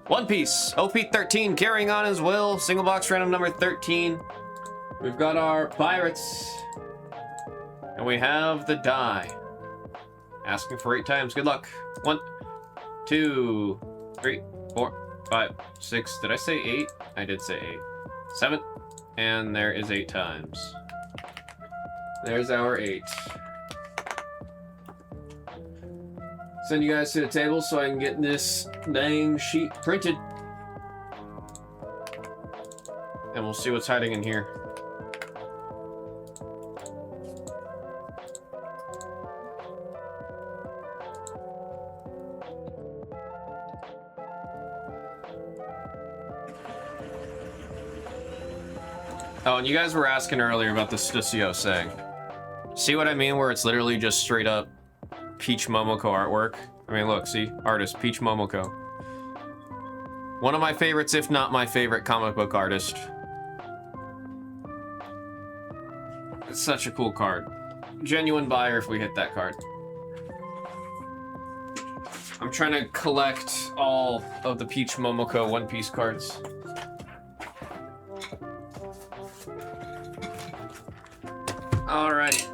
One piece, OP13 carrying on his will, single box random number 13. We've got our pirates, and we have the die. Asking for 8 times, good luck. 1, 2, 3, 4, 5, 6, did I say 8? I did say 8. 7, and there is 8 times. There's our 8. Send you guys to the table so I can get this dang sheet printed. And we'll see what's hiding in here. Oh, and you guys were asking earlier about the Stussio saying. See what I mean? Where it's literally just straight up Peach Momoko artwork. I mean, look, see? Artist, Peach Momoko. One of my favorites, if not my favorite comic book artist. It's such a cool card. Genuine buyer if we hit that card. I'm trying to collect all of the Peach Momoko One Piece cards. Alright.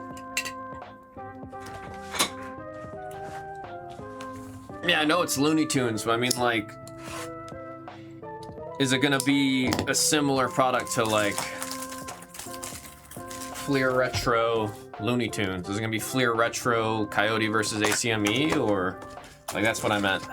Yeah, I know it's Looney Tunes, but I mean, like, is it gonna be a similar product to, like, Fleer Retro Looney Tunes? Is it gonna be Fleer Retro Coyote versus ACME, or, like, that's what I meant.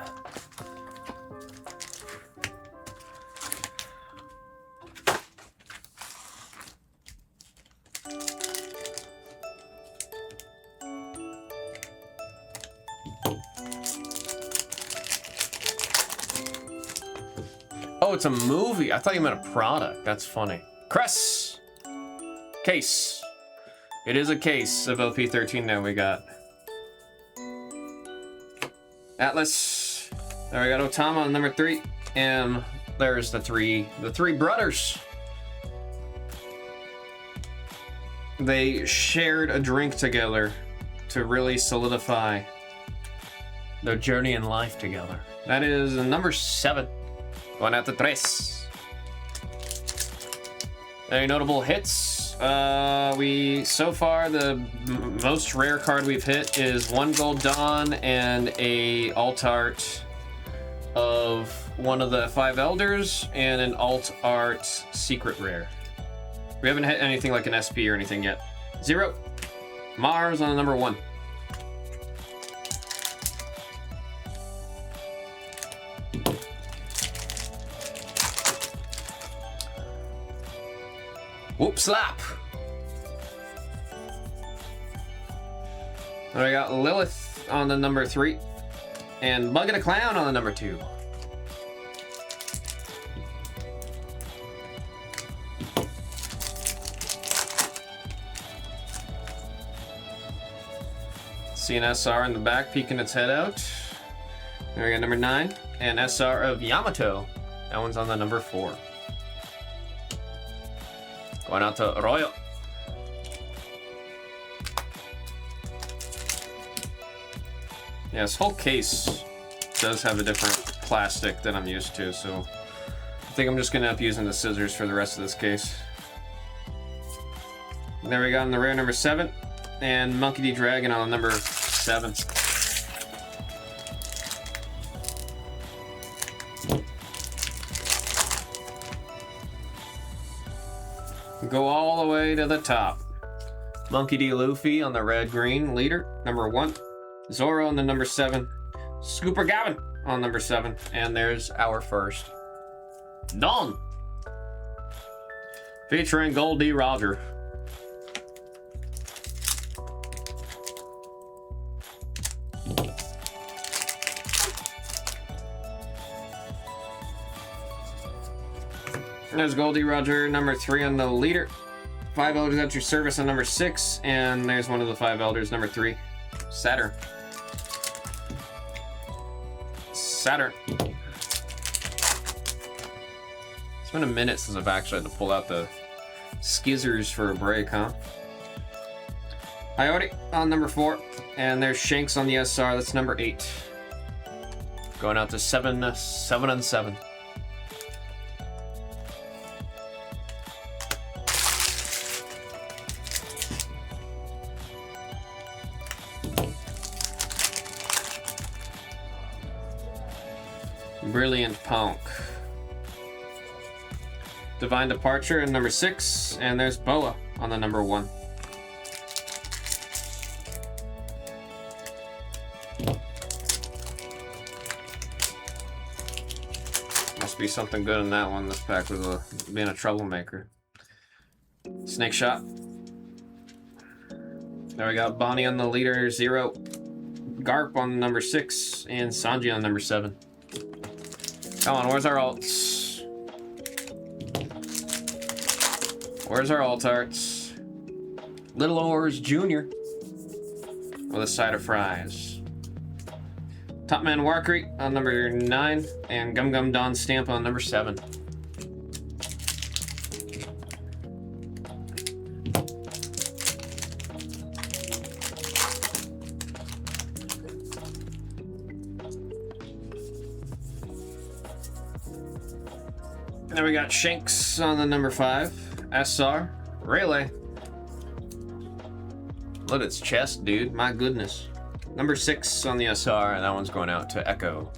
Oh, it's a movie. I thought you meant a product. That's funny. Cress! Case. It is a case of OP13 now we got. Atlas. There we got Otama on number 3. And there's the three brothers. They shared a drink together to really solidify their journey in life together. That is number 7. Going out to Tres. Any notable hits? So far the most rare card we've hit is 1 Gold Dawn and a alt art of one of the 5 elders and an alt art secret rare. We haven't hit anything like an SP or anything yet. 0. Mars on the number 1. Whoop slap. I got Lilith on the number 3 and Bug and a Clown on the number 2. See an SR in the back peeking its head out. There we got number 9 and SR of Yamato. That one's on the number 4. Going out to Arroyo. Yeah, this whole case does have a different plastic than I'm used to, so I think I'm just gonna end up using the scissors for the rest of this case. There we go on the rare number 7, and Monkey D. Dragon on number 7. Go all the way to the top. Monkey D. Luffy on the red-green leader, number 1. Zoro on the number 7. Scooper Gavin on number 7. And there's our first. Dawn. Featuring Gold D. Roger. There's Goldie Roger, number 3 on the leader. 5 elders at your service on number 6. And there's one of the 5 elders, number 3. Saturn. Saturn. It's been a minute since I've actually had to pull out the skizzers for a break, huh? Coyote on number 4. And there's Shanks on the SR, that's number 8. Going out to 7 and 7. Brilliant Punk. Divine Departure in number 6, and there's Boa on the number 1. Must be something good in that one. This pack was being a troublemaker. Snake Shot. There we got Bonnie on the leader 0, Garp on number 6, and Sanji on number 7. Come on, where's our alts? Where's our alt arts? Little Oars Jr. with a side of fries. Top Man Warcrete on number 9, and Gum Gum Don Stamp on number 7. Then we got Shanks on the number 5, SR, Rayleigh. Look at its chest, dude. My goodness. Number 6 on the SR, and that one's going out to Echo.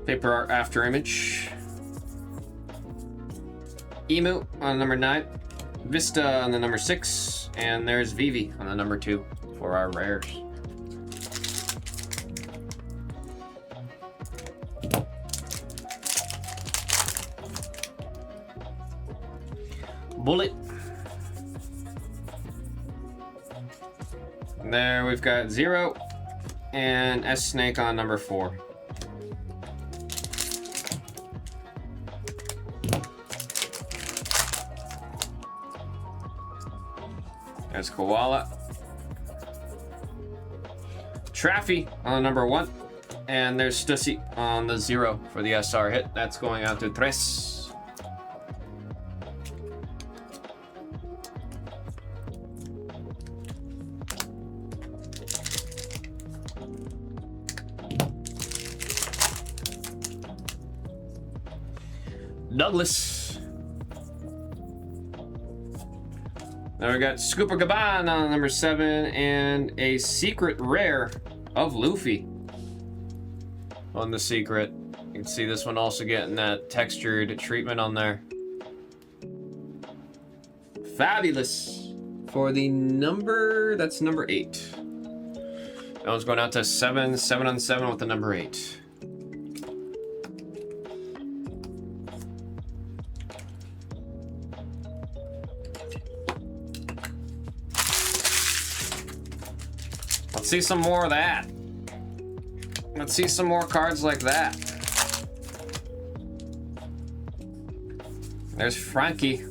Paper Art After Image. Emu on number 9. Vista on the number 6, and there's Vivi on the number 2 for our rares. Bullet. And there we've got 0 and S Snake on number 4. There's Koala. Traffy on the number 1. And there's Stussy on the 0 for the SR hit. That's going out to Tres. Douglas. Now we got Scooper Gaban on number 7 and a secret rare of Luffy on the secret. You can see this one also getting that textured treatment on there. Fabulous for the number, that's number 8. That one's going out to 7 on 7 with the number 8. Let's see some more of that. Let's see some more cards like that. There's Frankie.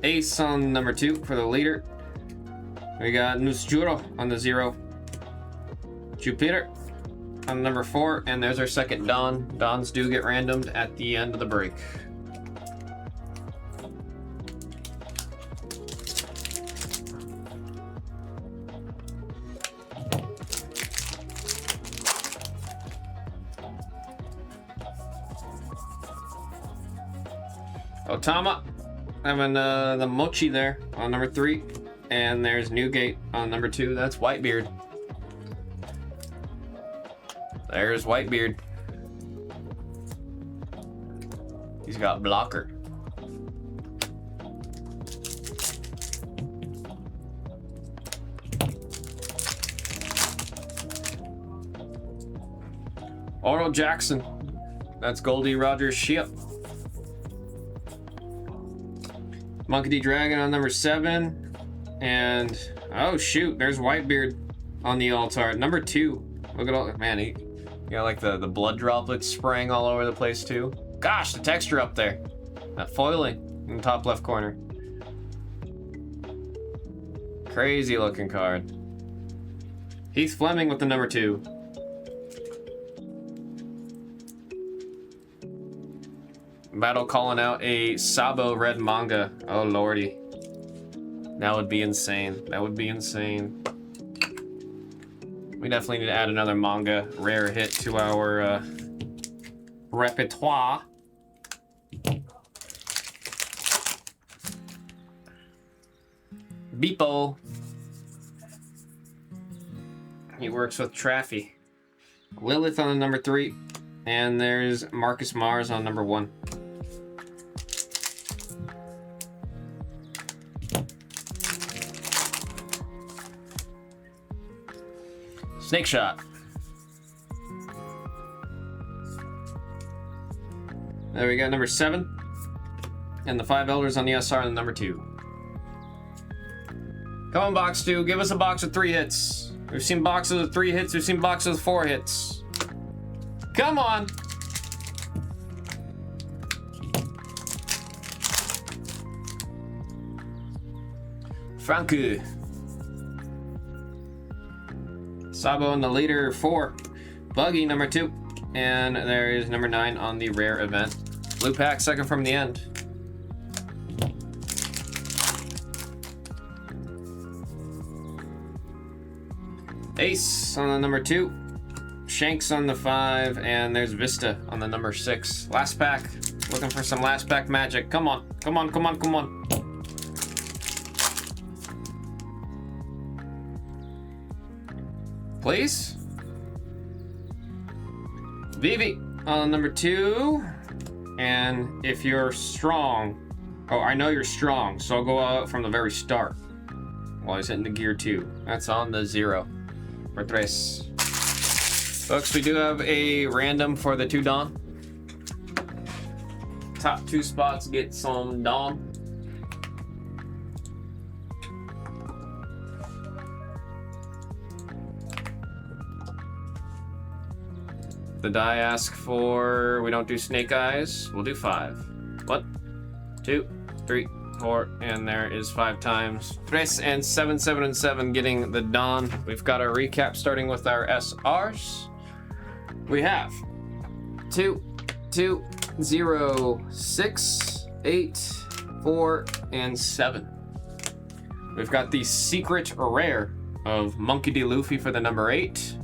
Ace on number 2 for the leader. We got Nusjuro on the 0. Jupiter on number 4. And there's our second Don. Dons do get randomed at the end of the break. Otama, having the Mochi there on number 3, and there's Newgate on number 2. That's Whitebeard. There's Whitebeard. He's got blocker. Oro Jackson. That's Goldie Rogers' ship. Monkey D. Dragon on number 7. And, oh shoot, there's Whitebeard on the altar. Number 2. Look at all, man, he got like the blood droplets spraying all over the place too. Gosh, the texture up there. That foiling in the top left corner. Crazy looking card. Heath Fleming with the number 2. Battle calling out a Sabo red manga. Oh lordy. That would be insane. That would be insane. We definitely need to add another manga rare hit to our repertoire. Beepo. He works with Traffy. Lilith on the number 3. And there's Marcus Mars on number 1. Snake Shot. There we got number 7. And the 5 Elders on the SR on the number 2. Come on, box 2. Give us a box with 3 hits. We've seen boxes with 3 hits. We've seen boxes with 4 hits. Come on. Franku. Sabo in the leader 4. Buggy number 2. And there is number 9 on the rare event. Blue pack second from the end. Ace on the number 2. Shanks on the 5. And there's Vista on the number 6. Last pack. Looking for some last pack magic. Come on. Come on, come on, come on. Please? Vivi on number 2. And if you're strong... Oh, I know you're strong, so I'll go out from the very start. While he's hitting the gear 2. That's on the 0. For tres. Folks, we do have a random for the 2 Dawn. Top 2 spots get some Dawn. The die ask for, we don't do snake eyes, we'll do 5. 1, 2, 3, 4, and there is 5 times. 3 and 7, 7 and 7 getting the Dawn. We've got our recap starting with our SRs. We have 2, 2, 0, 6, 8, 4, and 7. We've got the secret rare of Monkey D. Luffy for the number 8.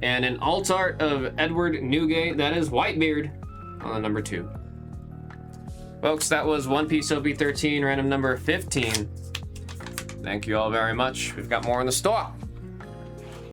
And an alt art of Edward Newgate, that is Whitebeard, on the number 2. Folks, that was One Piece OP13, random number 15. Thank you all very much. We've got more in the store.